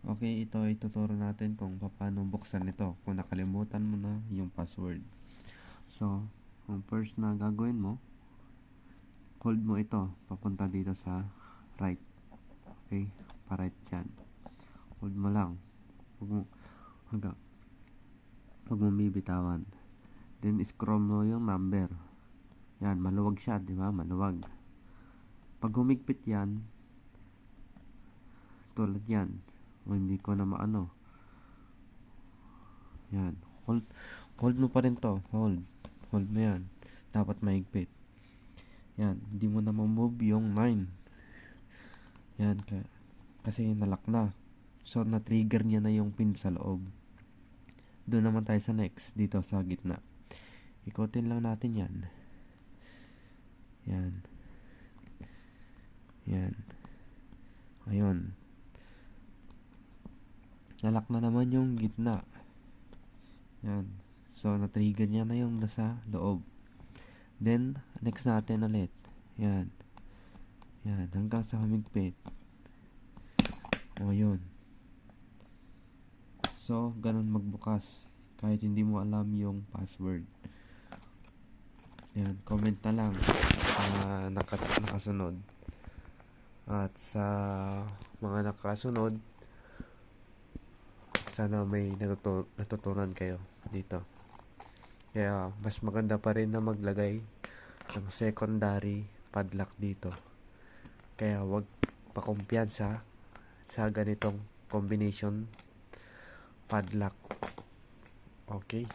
Okay, ito ay tuturo natin kung paano buksan ito kung nakalimutan mo na yung password. So, ang first na gagawin mo, hold mo ito papunta dito sa right. Okay, pa-right dyan. Hold mo lang. Hanggang huwag mo bibitawan. Then, scroll mo yung number. Yan, maluwag siya, di ba? Maluwag. Pag humigpit yan, tulad yan, o hindi ko na maano. Yan, hold mo pa rin to. Hold mo yan. Dapat mahigpit. Yan, hindi mo na ma-move yung 9. Yan, kasi nalock na. So, na-trigger niya na yung pin sa loob. Doon naman tayo sa next, dito sa gitna. Ikotin lang natin yan. Yan. Yan. Ayun. Nalock na naman yung gitna. Yan. So, na-trigger niya na yung nasa loob. Then, next natin ulit. Yan. Yan. Hanggang sa humigpit. O, yun. So, ganun magbukas. Kahit hindi mo alam yung password. Yan. Comment na lang nakasunod. At sa mga nakasunod, sana may natutunan kayo dito. Kaya mas maganda pa rin na maglagay ng secondary padlock dito. Kaya wag pakumpiyansa sa ganitong combination padlock. Okay?